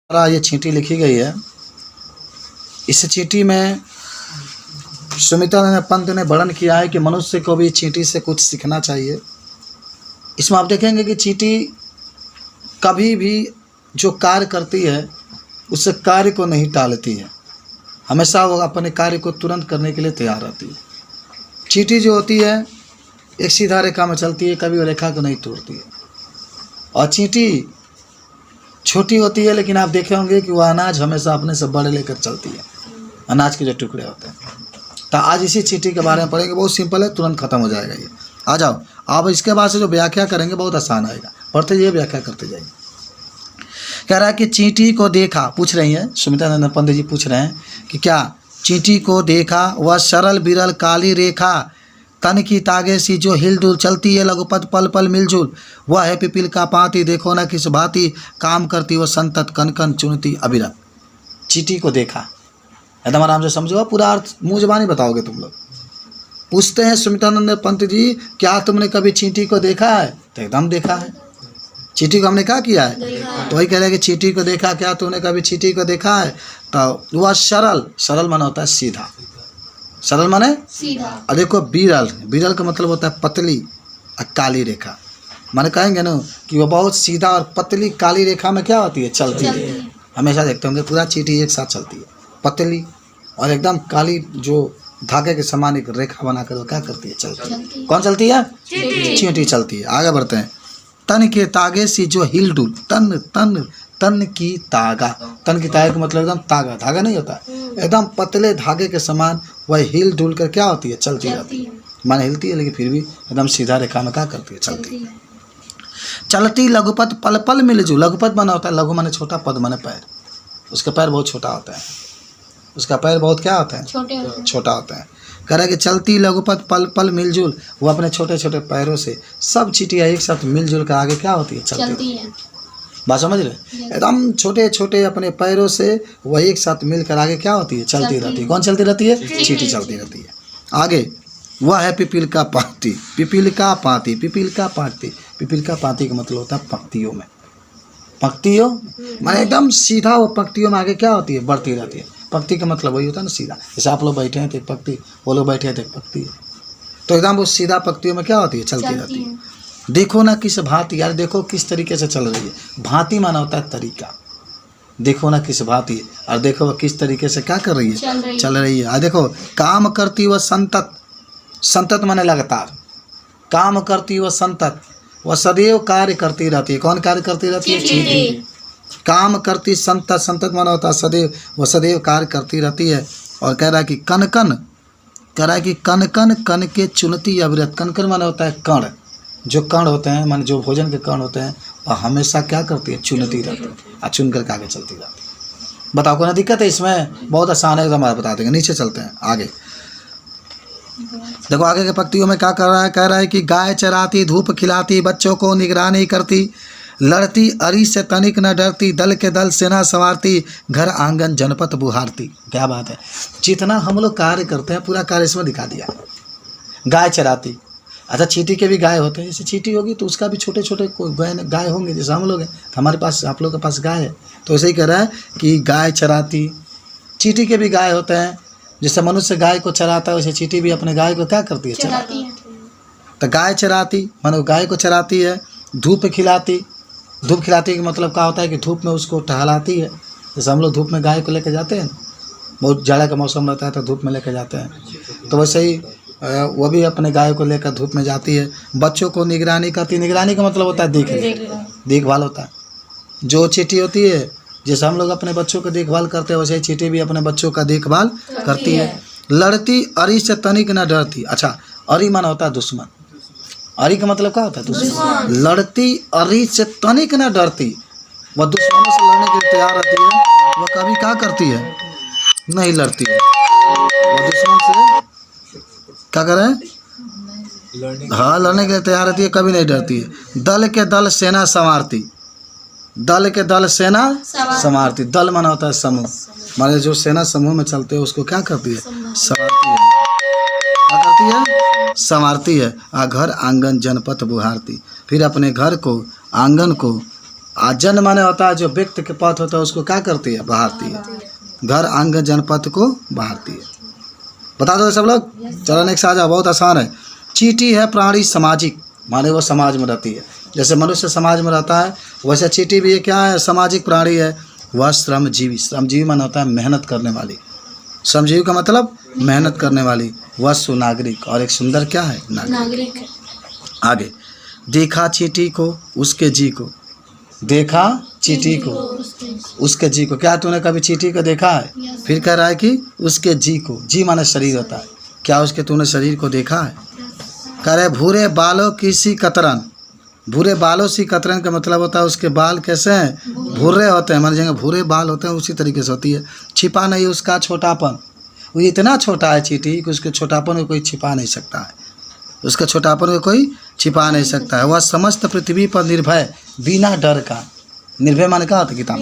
ये चींटी लिखी गई है। इस चींटी में सुमित्रानंद पंत ने वर्णन किया है कि मनुष्य को भी चींटी से कुछ सीखना चाहिए। इसमें आप देखेंगे कि चींटी कभी भी जो कार्य करती है उस कार्य को नहीं टालती है, हमेशा वो अपने कार्य को तुरंत करने के लिए तैयार रहती है। चींटी जो होती है एक सीधा रेखा में चलती है, कभी वो रेखा को नहीं तोड़ती है। और चींटी छोटी होती है लेकिन आप देखे होंगे कि वह अनाज हमेशा अपने से बड़े लेकर चलती है, अनाज के जो टुकड़े होते हैं। तो आज इसी चींटी के बारे में पढ़ेंगे, बहुत सिंपल है, तुरंत खत्म हो जाएगा ये। आ जाओ, आप इसके बाद से जो व्याख्या करेंगे बहुत आसान आएगा, पढ़ते ये व्याख्या करते जाइए। कह रहा है कि चींटी को देखा, पूछ रही हैं सुमित्रानंद पंडित जी, पूछ रहे हैं कि क्या चींटी को देखा, वह सरल बिरल काली रेखा तन की तागे सी जो हिलडुल चलती है, लघुपथ पल पल मिलजुल, वह है पिपील का पाती, देखो ना किस भांति काम करती, वह संतत कन कन चुनती अविरत। चींटी को देखा, एकदम आराम से समझो, पूरा अर्थ मुँह जुबानी बताओगे तुम लोग। पूछते हैं सुमित्रानंद पंत जी, क्या तुमने कभी चींटी को देखा है? तो एकदम देखा है, चींटी को हमने क्या किया है। तो वही कह रहे हैं कि चींटी को देखा, क्या तुमने कभी चींटी को देखा है? तो वह सरल, सरल माना होता है सीधा, सरल माने सीधा। और देखो बिरल, बिरल का मतलब होता है पतली, और काली रेखा माने कहेंगे ना कि वह बहुत सीधा और पतली काली रेखा में क्या होती है, चलती है। हमेशा देखते होंगे पूरा चींटी एक साथ चलती है, पतली और एकदम काली, जो धागे के समान एक रेखा बनाकर वो क्या करती है, चलती है। कौन चलती है? चींटी चलती है। आगे बढ़ते हैं। तन के तागे से जो हिलडुल, तन तन तन की तागा, तन की तागे का मतलब एकदम तागा, धागा नहीं होता, एकदम पतले धागे के समान वह हिल डुल कर क्या होती है, चलती रहती है। माने हिलती है लेकिन फिर भी एकदम सीधा रेखा में क्या करती है, चलती है। चलती लघुपथ पल पल मिलजुल, लघुपथ माना होता है, लघु माने छोटा, पद माने पैर, उसका पैर बहुत छोटा होता है, उसका पैर बहुत क्या होता है, छोटा होता है। कह रहा है कि चलती लघुपथ पल पल मिलजुल, वो अपने छोटे छोटे पैरों से सब चींटियाँ एक साथ मिलजुल कर आगे क्या होती है, चलती है। बात समझ रहे? एकदम छोटे छोटे अपने पैरों से वह एक साथ मिलकर आगे क्या होती है, चलती रहती है। कौन चलती रहती है? चींटी चलती रहती है। आगे वह है पिपील का पाती, पिपील का पाती, पिपील का पाती, पिपील का पाती का मतलब होता है पंक्तियों में, पंक्तियों माने एकदम सीधा वो पंक्तियों में आगे क्या होती है, बढ़ती रहती है। पंक्ति का मतलब वही होता है ना, सीधा। जैसे आप लोग बैठे हैं तो एक पंक्ति, वो लोग बैठे हैं तो एक पंक्ति, तो एकदम वो सीधा पंक्तियों में क्या होती है, चलती रहती है। देखो ना किस भांति, यार देखो किस तरीके से चल रही है। भांति माना होता है तरीका, देखो ना किस भांति, और देखो वह किस तरीके से क्या कर रही है, चल रही है। और देखो काम करती वह संतत, संतत माने लगातार, काम करती वह संतत, वह सदैव कार्य करती रहती है। कौन कार्य करती रहती है? चींटी। काम करती संतत, संतत माना होता है सदैव, वह सदैव कार्य करती रहती है। और कह रहा है कि कन कन, कह रहा है कि कन कन कन के चुनती अविरत, कन कन माना होता है कण, जो कण होते हैं माने जो भोजन के कण होते हैं, वह हमेशा क्या करती है, चुनती रहती है, और चुन करके आगे चलती रहती है। बताओ कोई ना दिक्कत है इसमें? बहुत आसान है, एकदम बता देंगे। नीचे चलते हैं आगे, देखो आगे के पंक्तियों में क्या कर रहा है। कह रहा है कि गाय चराती, धूप खिलाती, बच्चों को निगरानी करती, लड़ती अरी से तनिक न डरती, दल के दल सेना संवारती, घर आंगन जनपद बुहारती। क्या बात है, जितना हम लोग कार्य करते हैं पूरा कार्य इसमें दिखा दिया। गाय चराती, अच्छा चींटी के भी गाय होते हैं, जैसे चींटी होगी तो उसका भी छोटे छोटे गाय होंगे, जैसे हम लोग हैं तो हमारे पास, आप लोग के पास गाय है, तो ऐसे ही कह रहा है कि गाय चराती, चींटी के भी गाय होते हैं। जैसे मनुष्य गाय को चराता है वैसे चींटी भी अपने गाय को क्या करती है, चराती है। तो गाय चराती मानो गाय को चराती है। धूप खिलाती, धूप खिलाती का मतलब क्या होता है कि धूप में उसको टहलाती है। जैसे हम लोग धूप में गाय को लेकर जाते हैं, बहुत जाड़ा का मौसम रहता है तो धूप में लेकर जाते हैं, तो वैसे ही वो भी अपने गाय को लेकर धूप में जाती है। बच्चों को निगरानी करती, निगरानी का मतलब होता है देखभाल होता है। जो चींटी होती है, जैसे हम लोग अपने बच्चों को देखभाल करते हैं वैसे ही चींटी भी अपने बच्चों का देखभाल करती है। लड़ती अरी से तनिक न डरती, अच्छा अरी माना होता है दुश्मन, अरी का मतलब क्या होता है, दुश्मन। लड़ती अरी से तनिक न डरती, वह दुश्मनों से लड़ने के लिए तैयार रहती है, वह कभी क्या करती है, नहीं लड़ती है। वह दुश्मन से क्या करे, हाँ लड़ने के लिए तैयार रहती है, कभी नहीं डरती है। दल के दल सेना संवारती, दल के दल सेना संवारती, दल माना होता है समूह, माने जो सेना समूह में चलते हैं उसको क्या करती है, संवारती है। क्या करती है, संवारती है। घर आंगन जनपद बुहारती, फिर अपने घर को, आंगन को जन माने होता है जो व्यक्ति के पथ होता है उसको क्या करती है, बहारती है। घर अंग जनपद को बहारती है। बता दो सब लोग, चलो नेक्स्ट आ जाओ, बहुत आसान है। चींटी है प्राणी सामाजिक, माने वो समाज में रहती है। जैसे मनुष्य समाज में रहता है वैसे चींटी भी क्या है, सामाजिक प्राणी है। वह श्रमजीवी, श्रमजीवी माने होता है मेहनत करने वाली। श्रमजीवी का मतलब मेहनत करने वाली। वह सुनागरिक, और एक सुंदर क्या है, नागरिक। आगे, देखा चींटी को उसके जी को, देखा चींटी को उसके जी को। क्या तूने कभी चींटी को देखा है? फिर कह रहा है कि उसके जी को, जी माने शरीर होता है। क्या उसके तूने शरीर को देखा है? कह रहे भूरे बालों की सी कतरन, भूरे बालों सी कतरन का मतलब होता है उसके बाल कैसे हैं, भूरे होते हैं। मान जगह भूरे बाल होते हैं उसी तरीके से होती है। छिपा नहीं उसका छोटापन, वो इतना छोटा है चींटी कि उसके छोटापन को कोई छिपा नहीं सकता है, उसके छोटापन को कोई छिपा नहीं सकता है। वह समस्त पृथ्वी पर निर्भय, बिना डर का, निर्भय माने क्या होता है किताब,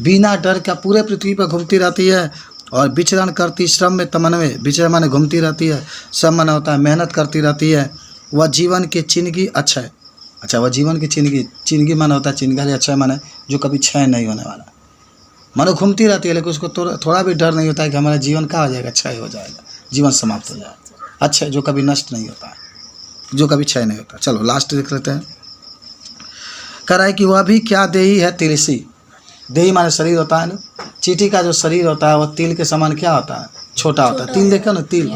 बिना डर का पूरे पृथ्वी पर घूमती रहती है। और विचरण करती श्रम में तमन्वे, विचरण माने घूमती रहती है, श्रम माने होता है मेहनत करती रहती है। वह जीवन की चिंगी अक्षय, अच्छा वह जीवन की चिंगी, चिंगी माने होता है चिंगारी, अक्षय माने जो कभी क्षय नहीं होने वाला। मानो घूमती रहती है लेकिन उसको थोड़ा भी डर नहीं होता है कि हमारा जीवन क्या हो जाएगा, क्षय हो जाएगा, जीवन समाप्त हो जाएगा। अक्षय जो कभी नष्ट नहीं होता है, जो कभी क्षय नहीं होता। चलो लास्ट देख लेते हैं। कह रहा है कि वह भी क्या देही है तिलसी, देही माने शरीर होता है ना। चींटी का जो शरीर होता है वह तिल के समान क्या होता है, छोटा होता है। तिल देखो ना, तिल,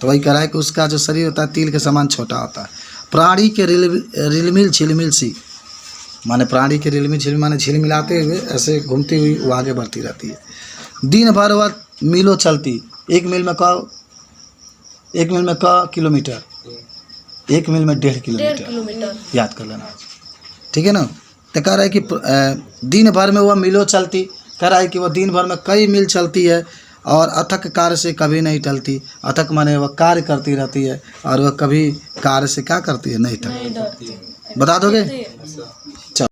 तो वही कह रहा है कि उसका जो शरीर होता है तिल के समान छोटा होता है। प्राणी के रिलमिल झिलमिल सी, माने प्राणी के रिलमिल झिलमिल माने झिलमिलाते हुए ऐसे घूमती हुई वो आगे बढ़ती रहती है। दिन भर वह मीलों चलती, एक मील में का किलोमीटर, एक मील में 1.5 किलोमीटर, याद कर लेना, ठीक है ना। तो कह रहा है कि दिन भर में वह मीलों चलती, कह रहा है कि वह दिन भर में कई मील चलती है और अथक कार्य से कभी नहीं टलती। अथक माने वह कार्य करती रहती है और वह कभी कार्य से क्या करती है, नहीं टलती। बता दोगे?